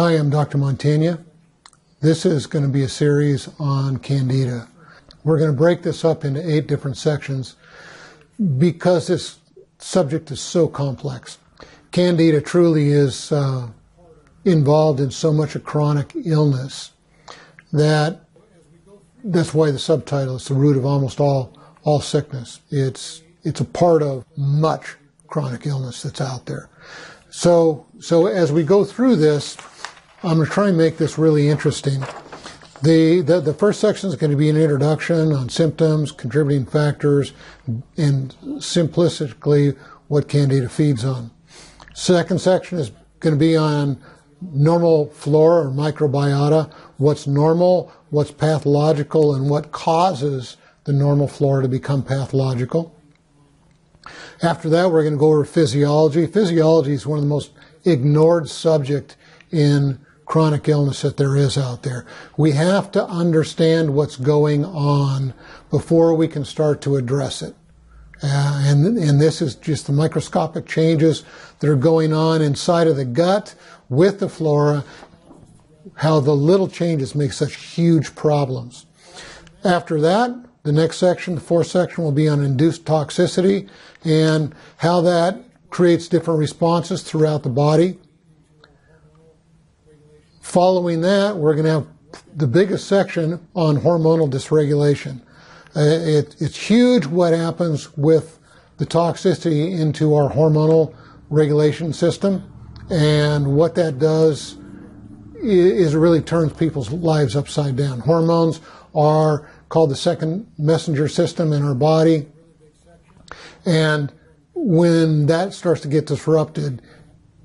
Hi, I'm Dr. Montagna. This is going to be a series on Candida. We're going to break this up into 8 different sections because this subject is so complex. Candida truly is involved in so much of chronic illness that's why the subtitle is the root of almost all sickness. It's a part of much chronic illness that's out there. So as we go through this, I'm going to try and make this really interesting. The first section is going to be an introduction on symptoms, contributing factors, and simplistically what Candida feeds on. Second section is going to be on normal flora or microbiota, what's normal, what's pathological, and what causes the normal flora to become pathological. After that, we're going to go over physiology. Physiology is one of the most ignored subjects in chronic illness that there is out there. We have to understand what's going on before we can start to address it. And this is just the microscopic changes that are going on inside of the gut with the flora, how the little changes make such huge problems. After that, the next section, the fourth section, will be on induced toxicity and how that creates different responses throughout the body. Following that, we're going to have the biggest section on hormonal dysregulation. It's huge what happens with the toxicity into our hormonal regulation system, and what that does is it really turns people's lives upside down. Hormones are called the second messenger system in our body, and when that starts to get disrupted,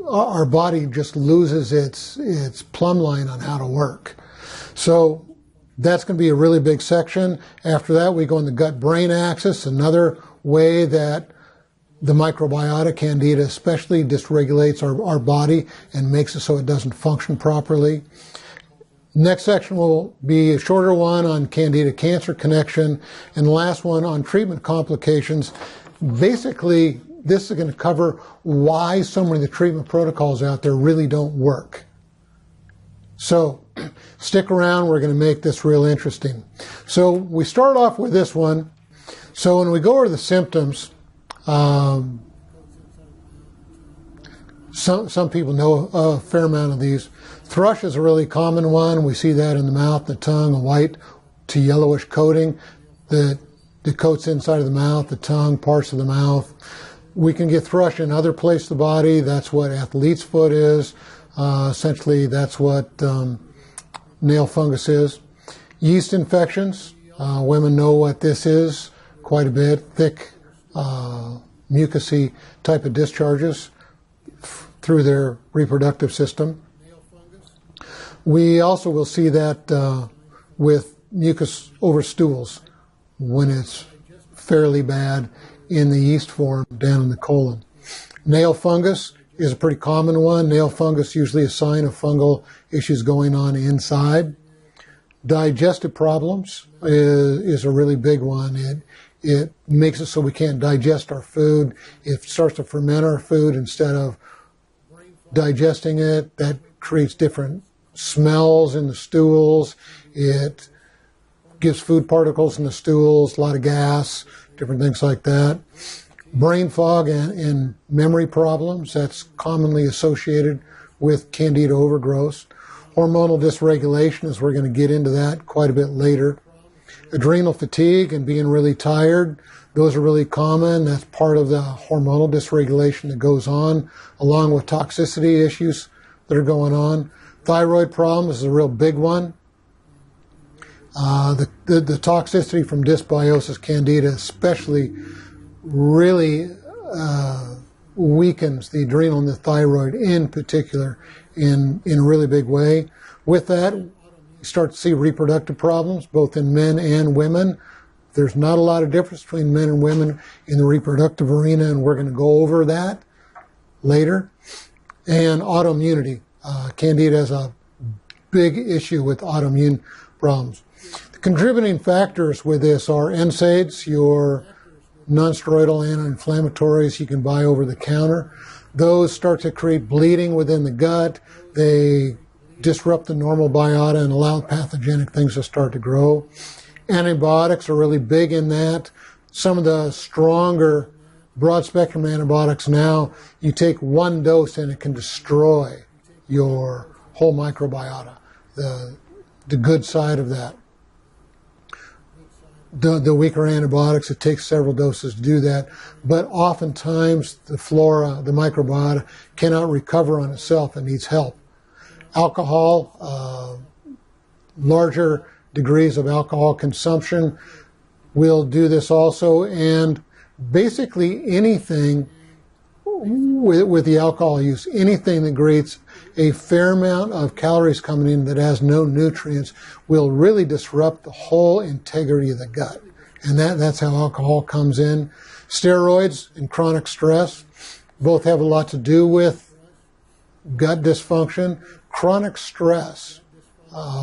our body just loses its plumb line on how to work. So that's going to be a really big section. After that, we go on the gut-brain axis, another way that the microbiota, Candida especially, dysregulates our body and makes it so it doesn't function properly. Next section will be a shorter one on Candida cancer connection, and the last one on treatment complications. Basically, this is going to cover why so many of the treatment protocols out there really don't work. So stick around, we're going to make this real interesting. So we start off with this one. So when we go over the symptoms, some people know a fair amount of these. Thrush is a really common one. We see that in the mouth, the tongue, a white to yellowish coating that coats inside of the mouth, the tongue, parts of the mouth. We can get thrush in other places of the body. That's what athlete's foot is. Essentially, that's what nail fungus is. Yeast infections. Women know what this is quite a bit. Thick, mucousy type of discharges through their reproductive system. We also will see that with mucus over stools when it's fairly bad in the yeast form down in the colon. Nail fungus is a pretty common one. Nail fungus usually a sign of fungal issues going on inside. Digestive problems is a really big one. It makes it so we can't digest our food. It starts to ferment our food instead of digesting it. That creates different smells in the stools. It gives food particles in the stools, a lot of gas, different things like that. Brain fog and memory problems, that's commonly associated with Candida overgrowth. Hormonal dysregulation, as we're going to get into that quite a bit later. Adrenal fatigue and being really tired, those are really common. That's part of the hormonal dysregulation that goes on, along with toxicity issues that are going on. Thyroid problems is a real big one. The toxicity from dysbiosis candida especially really weakens the adrenal and the thyroid in particular in a really big way. With that, you start to see reproductive problems both in men and women. There's not a lot of difference between men and women in the reproductive arena, and we're going to go over that later. And autoimmunity. Candida has a big issue with autoimmune problems. The contributing factors with this are NSAIDs, your non-steroidal anti-inflammatories you can buy over the counter. Those start to create bleeding within the gut. They disrupt the normal biota and allow pathogenic things to start to grow. Antibiotics are really big in that. Some of the stronger broad-spectrum antibiotics now, you take one dose and it can destroy your whole microbiota, the good side of that. The weaker antibiotics, it takes several doses to do that, but oftentimes the flora, the microbiota, cannot recover on itself and needs help. Alcohol, larger degrees of alcohol consumption will do this also, and basically anything with the alcohol use, anything that creates a fair amount of calories coming in that has no nutrients will really disrupt the whole integrity of the gut. And that's how alcohol comes in. Steroids and chronic stress both have a lot to do with gut dysfunction. Chronic stress,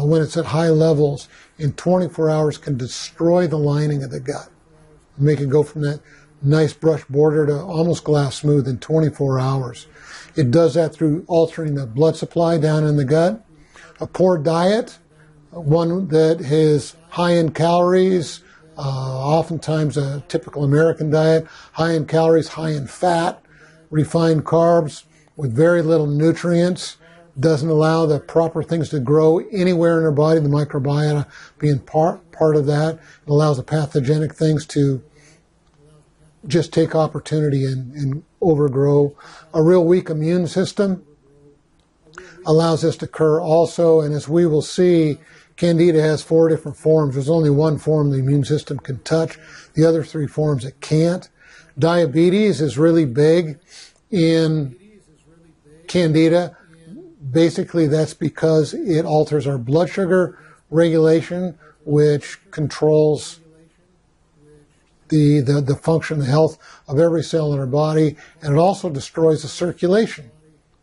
when it's at high levels, in 24 hours can destroy the lining of the gut. Make it go from that nice brush border to almost glass smooth in 24 hours. It does that through altering the blood supply down in the gut. A poor diet, one that is high in calories, oftentimes a typical American diet, high in calories, high in fat, refined carbs with very little nutrients, doesn't allow the proper things to grow anywhere in our body, the microbiota being part of that. It allows the pathogenic things to just take opportunity and overgrow. A real weak immune system allows this to occur also, and as we will see, Candida has 4 different forms. There's only one form the immune system can touch. The other 3 forms it can't. Diabetes is really big in Candida. Basically, that's because it alters our blood sugar regulation, which controls the function, the health of every cell in our body, and it also destroys the circulation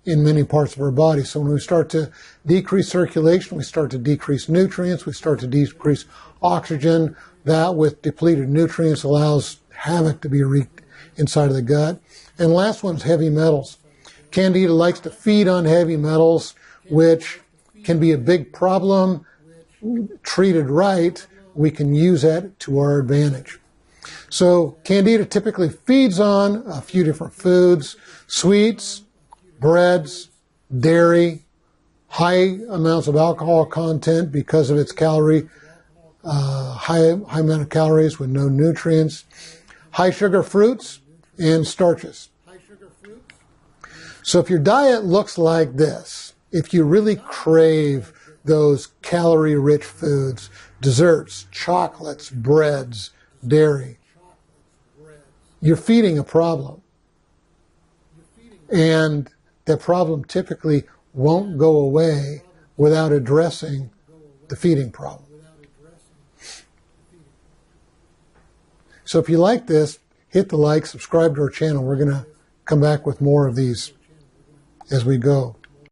in many parts of our body. So when we start to decrease circulation, we start to decrease nutrients, we start to decrease oxygen. That, with depleted nutrients, allows havoc to be wreaked inside of the gut. And the last one is heavy metals. Candida likes to feed on heavy metals, which can be a big problem. Treated right, we can use that to our advantage. So Candida typically feeds on a few different foods: sweets, breads, dairy, high amounts of alcohol content because of its high amount of calories with no nutrients, high sugar fruits, and starches. So if your diet looks like this, if you really crave those calorie-rich foods, desserts, chocolates, breads, dairy, you're feeding a problem. And that problem typically won't go away without addressing the feeding problem. So if you like this, hit the like, subscribe to our channel. We're going to come back with more of these as we go.